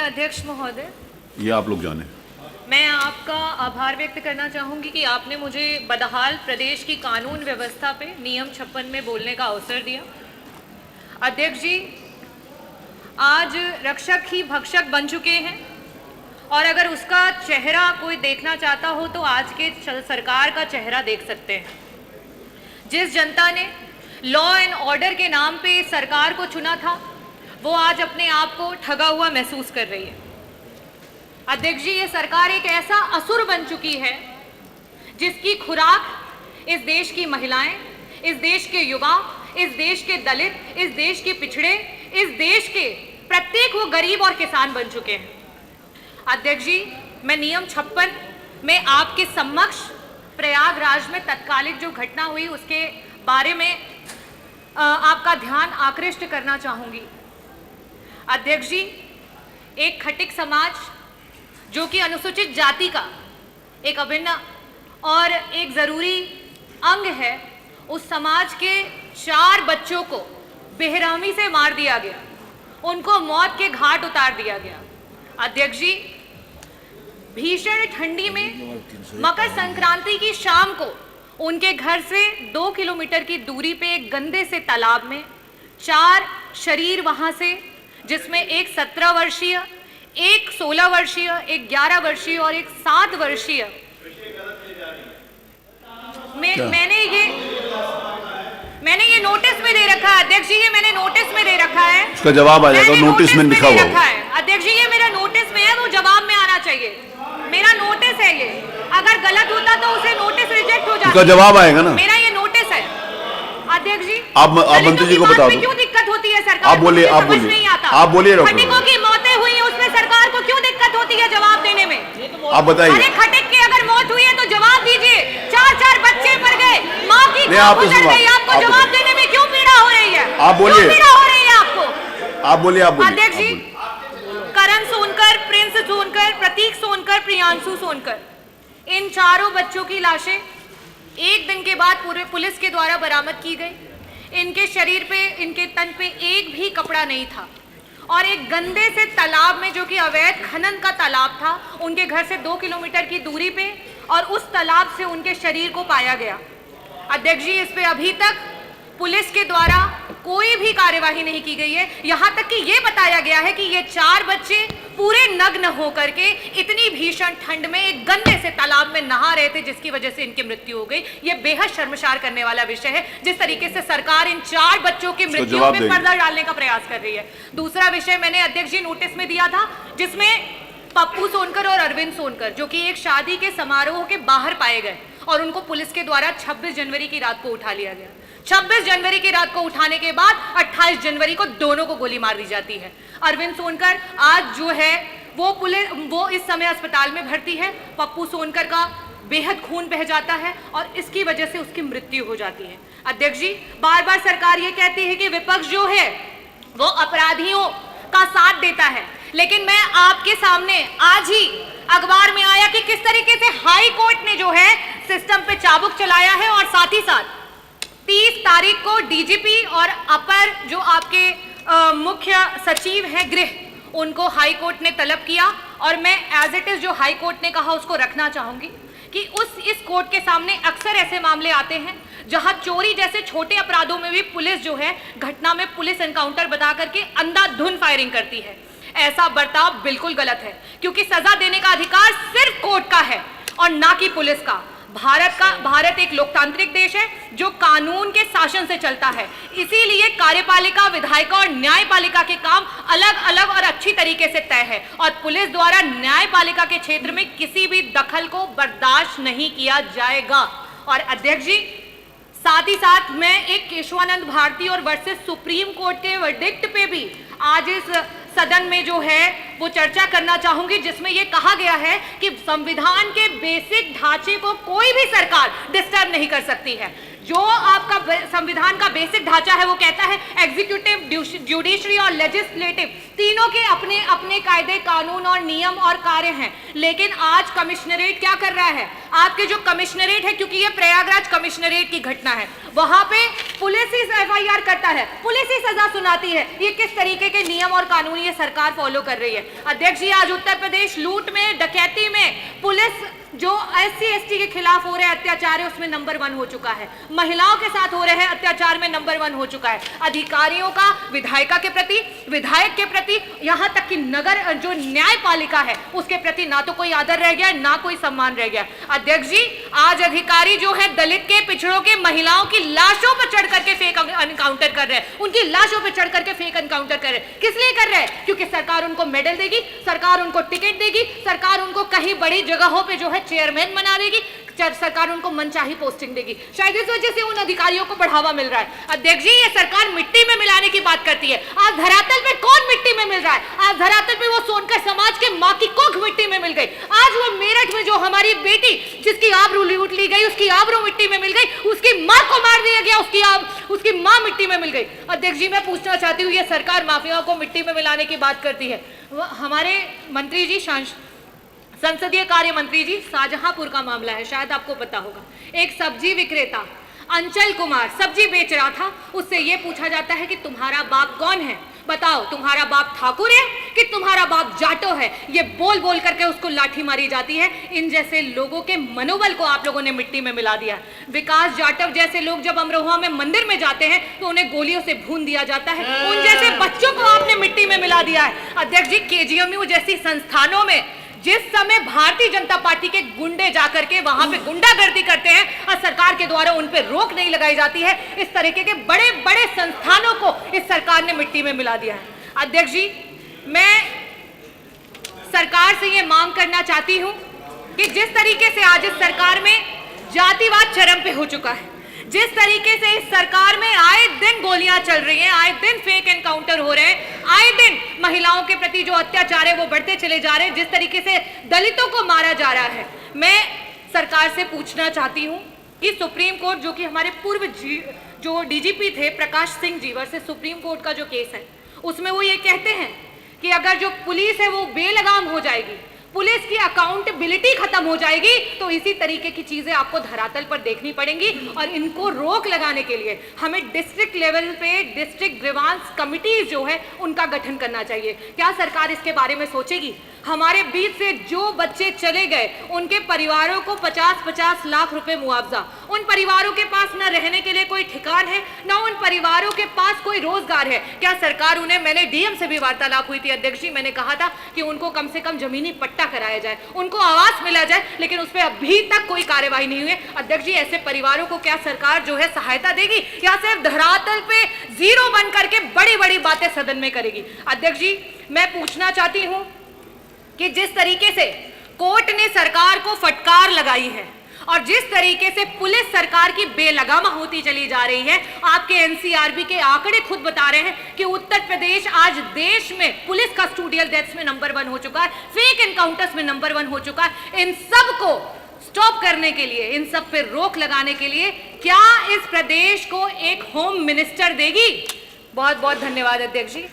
अध्यक्ष महोदय, ये आप लोग जाने। मैं आपका आभार व्यक्त करना चाहूंगी कि आपने मुझे बदहाल प्रदेश की कानून व्यवस्था पे नियम 56 में बोलने का अवसर दिया। अध्यक्ष जी, आज रक्षक ही भक्षक बन चुके हैं और अगर उसका चेहरा कोई देखना चाहता हो तो आज के सरकार का चेहरा देख सकते हैं। जिस जनता ने लॉ एंड ऑर्डर के नाम पे सरकार को चुना था, वो आज अपने आप को ठगा हुआ महसूस कर रही है। अध्यक्ष जी, ये सरकार एक ऐसा असुर बन चुकी है जिसकी खुराक इस देश की महिलाएं, इस देश के युवा, इस देश के दलित, इस देश के पिछड़े, इस देश के प्रत्येक वो गरीब और किसान बन चुके हैं। अध्यक्ष जी, मैं नियम 56 में आपके समक्ष प्रयागराज में तत्कालिक जो घटना हुई उसके बारे में आपका ध्यान आकृष्ट करना चाहूंगी। अध्यक्ष जी, एक खटिक समाज जो कि अनुसूचित जाति का एक अभिन्न और एक जरूरी अंग है, उस समाज के 4 बच्चों को बेरहमी से मार दिया गया, उनको मौत के घाट उतार दिया गया। अध्यक्ष जी, भीषण ठंडी में मकर संक्रांति की शाम को उनके घर से 2 किलोमीटर की दूरी पे एक गंदे से तालाब में 4 शरीर वहां से, जिसमें एक 17 वर्षीय, एक 16 वर्षीय, एक 11 वर्षीय और एक 7 वर्षीय, मैंने ये नोटिस में दे रखा है। अध्यक्ष जी, ये मैंने नोटिस में दे रखा है, उसका जवाब आ जाएगा, नोटिस में लिखा हुआ है। अध्यक्ष जी, ये मेरा नोटिस में है, वो जवाब में आना चाहिए। मेरा नोटिस है ये, अगर गलत होता तो उसे नोटिस रिजेक्ट हो जाता। उसका जवाब आएगा ना, मेरा ये नोटिस है। अध्यक्ष जी, आप मंत्री जी को बता दो क्यों दिक्कत होती है सरकार? आप बोलिए, आप बोलिए, आप बोलिए। खटिकों की मौतें हुई है, उसमें सरकार को क्यों दिक्कत होती है जवाब देने में? आप बताइए। अरे खटिक की अगर मौत हुई है तो जवाब दीजिए। 4 बच्चे मर गए, माँ की गुजर गई, आपको जवाब देने में क्यों पीड़ा हो रही है? आप बोलिए, पीड़ा हो रही है आपको? आप बोलिए, आप बोलिए। अध्यक्ष जी, करण सोनकर, प्रिंस सोनकर, प्रतीक सोनकर, प्रियांशु सोनकर, इन 4 बच्चों की लाशें एक दिन के बाद पूरे पुलिस के द्वारा बरामद की गई। इनके शरीर पे, इनके तन पे एक भी कपड़ा नहीं था और एक गंदे से तालाब में, जो कि अवैध खनन का तालाब था, उनके घर से 2 किलोमीटर की दूरी पे, और उस तालाब से उनके शरीर को पाया गया। अध्यक्ष जी, इस पे अभी तक पुलिस के द्वारा कोई भी कार्यवाही नहीं की गई है। यहां तक कि ये बताया गया है कि ये 4 बच्चे पूरे नग्न होकर के इतनी भीषण ठंड में एक गंदे से तालाब में नहा रहे थे, जिसकी वजह से इनकी मृत्यु हो गई। ये बेहद शर्मसार करने वाला विषय है, जिस तरीके से सरकार इन 4 बच्चों की मृत्यु में पर्दा डालने का प्रयास कर रही है। दूसरा विषय मैंने अध्यक्ष जी नोटिस में दिया था, जिसमें पप्पू सोनकर और अरविंद सोनकर, जो कि एक शादी के समारोह के बाहर पाए गए और उनको पुलिस के द्वारा 26 जनवरी की रात को उठा लिया गया। 26 जनवरी की रात को उठाने के बाद 28 जनवरी को दोनों को गोली मार दी जाती है। अरविंद सोनकर आज जो है वो इस समय अस्पताल में भर्ती है। पप्पू सोनकर का बेहद खून बह जाता है और इसकी वजह से उसकी मृत्यु हो जाती है। अध्यक्ष जी, बार बार सरकार ये कहती है कि विपक्ष जो है वो अपराधियों का साथ देता है, लेकिन मैं आपके सामने आज ही अखबार में आया कि किस तरीके से हाई कोर्ट ने जो है सिस्टम पे चाबुक चलाया है, और साथ ही साथ 30 तारीख को डीजीपी और अपर जो आपके मुख्य सचिव हैं गृह, उनको हाई कोर्ट ने तलब किया, और मैं एज इट इज जो हाई कोर्ट ने कहा उसको रखना चाहूंगी कि इस कोर्ट के सामने अक्सर ऐसे मामले आते हैं जहां चोरी जैसे छोटे अपराधों में भी पुलिस जो है घटना में पुलिस एनकाउंटर बता करके अंधाधुंध फायरिंग करती है। ऐसा बर्ताव बिल्कुल गलत है, क्योंकि सजा देने का अधिकार सिर्फ कोर्ट का है और ना कि पुलिस का। भारत एक लोकतांत्रिक देश है जो कानून के शासन से चलता है, इसीलिए कार्यपालिका, विधायिका और न्यायपालिका के काम अलग अलग और अच्छी तरीके से तय है, और पुलिस द्वारा न्यायपालिका के क्षेत्र में किसी भी दखल को बर्दाश्त नहीं किया जाएगा। और अध्यक्ष जी, साथ ही साथ मैं एक केशवानंद भारती और वर्सेस सुप्रीम कोर्ट के वर्डिक्ट पे भी आज इस सदन में जो है वो चर्चा करना चाहूंगी, जिसमें ये कहा गया है कि संविधान के बेसिक ढांचे को कोई भी सरकार डिस्टर्ब नहीं कर सकती है। जो आपका संविधान का बेसिक ढांचा है वो कहता है एग्जीक्यूटिव, जुडिशरी और लेजिस्लेटिव तीनों के अपने अपने कायदे, कानून और नियम और कार्य हैं। लेकिन आज कमिश्नरेट क्या कर रहा है? आपके जो कमिश्नरेट है, क्योंकि ये प्रयागराज कमिश्नरेट की घटना है, वहां पे पुलिस ही एफआईआर करता है, पुलिस ही सजा सुनाती है। ये किस तरीके के नियम और कानून ये सरकार फॉलो कर रही है? अध्यक्ष जी, आज उत्तर प्रदेश लूट में, डकैती में पुलिस जो SC ST के खिलाफ हो रहे अत्याचार है उसमें नंबर 1 हो चुका है, महिलाओं के साथ हो रहे हैं अत्याचार में नंबर 1 हो चुका है। अधिकारियों का विधायिका के प्रति, विधायक के प्रति, यहाँ तक कि नगर जो न्यायपालिका है उसके प्रति ना तो कोई आदर रह गया, ना कोई सम्मान रह गया। अध्यक्ष जी, आज अधिकारी जो है दलित के, पिछड़ों के, महिलाओं की लाशों पर चढ़ करके फेक एनकाउंटर कर रहे हैं, उनकी लाशों पर चढ़ करके फेक एनकाउंटर कर रहे हैं। किस लिए कर रहे हैं? क्योंकि सरकार उनको मेडल देगी, सरकार उनको टिकट देगी, सरकार उनको कहीं बड़ी जगहों पर जो है चेयरमैन बना देगी, सरकार उनको मनचाही पोस्टिंग देगी। शायद इस वजह से उन अधिकारियों को बढ़ावा मिल रहा है। अध्यक्ष जी, ये सरकार मिट्टी में मिलाने की बात करती है। आज धरातल पे कौन मिट्टी में मिल रहा है? आज धरातल पे वो सोनकर समाज के मां की कोख मिट्टी में मिल गई। आज वो मेरठ में जो हमारी बेटी जिसकी आबरू लूट ली गई, उसकी आबरू मिट्टी में मिल गई, उसकी मां को मार दिया गया, उसकी मां मिट्टी में मिल गई। अध्यक्ष जी, मैं पूछना चाहती हूँ, ये सरकार माफियाओं को मिट्टी में मिलाने की बात करती है। हमारे मंत्री जी, संसदीय कार्य मंत्री जी, शाहजहांपुर का मामला है, शायद आपको पता होगा। एक सब्जी विक्रेता अंचल कुमार सब्जी बेच रहा था, उससे यह पूछा जाता है कि तुम्हारा बाप कौन है? बताओ, तुम्हारा बाप ठाकुर है कि तुम्हारा बाप जाटो है? ये बोल बोल करके उसको लाठी मारी जाती है। इन जैसे लोगों के मनोबल को आप लोगों ने मिट्टी में मिला दिया। विकास जाटव जैसे लोग जब अमरोहा में मंदिर में जाते हैं तो उन्हें गोलियों से भून दिया जाता है। उन जैसे बच्चों को आपने मिट्टी में मिला दिया है। अध्यक्ष जी, KGMU जैसी संस्थानों में जिस समय भारतीय जनता पार्टी के गुंडे जाकर के वहां पे गुंडागर्दी करते हैं और सरकार के द्वारा उन पे रोक नहीं लगाई जाती है, इस तरीके के बड़े बड़े संस्थानों को इस सरकार ने मिट्टी में मिला दिया है। अध्यक्ष जी, मैं सरकार से ये मांग करना चाहती हूं कि जिस तरीके से आज इस सरकार में जातिवाद चरम पे हो चुका है, जिस तरीके से इस सरकार में आए दिन गोलियां चल रही हैं, आए दिन फेक एनकाउंटर हो रहे हैं, आए दिन महिलाओं के प्रति जो अत्याचार है वो बढ़ते चले जा रहे हैं, जिस तरीके से दलितों को मारा जा रहा है, मैं सरकार से पूछना चाहती हूं कि सुप्रीम कोर्ट, जो कि हमारे पूर्व जो DGP थे Prakash Singh ji versus supreme court का जो केस है, उसमें वो ये कहते हैं कि अगर जो पुलिस है वो बेलगाम हो जाएगी, पुलिस की अकाउंटेबिलिटी खत्म हो जाएगी, तो इसी तरीके की चीजें आपको धरातल पर देखनी पड़ेंगी। और इनको रोक लगाने के लिए हमें डिस्ट्रिक्ट लेवल पे डिस्ट्रिक्ट ग्रीवांस कमिटी जो है उनका गठन करना चाहिए। क्या सरकार इसके बारे में सोचेगी? हमारे बीच से जो बच्चे चले गए उनके परिवारों को 50-50 लाख रुपए मुआवजा, उन परिवारों के पास न रहने के लिए कोई ठिकान है, न उन परिवारों के पास कोई रोजगार है। क्या सरकार उन्हें, मैंने DM से भी वार्तालाप हुई थी अध्यक्ष जी, मैंने कहा था कि उनको कम से कम जमीनी पट्टा कराया जाए, उनको आवास मिला जाए, लेकिन उस पर अभी तक कोई कार्यवाही नहीं हुई है। अध्यक्ष जी, ऐसे परिवारों को क्या सरकार जो है सहायता देगी या सिर्फ धरातल पे जीरो बन करके बड़ी बड़ी बातें सदन में करेगी? अध्यक्ष जी, मैं पूछना चाहती हूं कि जिस तरीके से कोर्ट ने सरकार को फटकार लगाई है और जिस तरीके से पुलिस सरकार की बेलगाम होती चली जा रही है, आपके NCRB के आंकड़े खुद बता रहे हैं कि उत्तर प्रदेश आज देश में पुलिस कस्टोडियल डेथ्स में नंबर 1 हो चुका है, फेक एनकाउंटर्स में नंबर 1 हो चुका है। इन सब को स्टॉप करने के लिए, इन सब पे रोक लगाने के लिए क्या इस प्रदेश को एक होम मिनिस्टर देगी? बहुत बहुत धन्यवाद अध्यक्ष जी।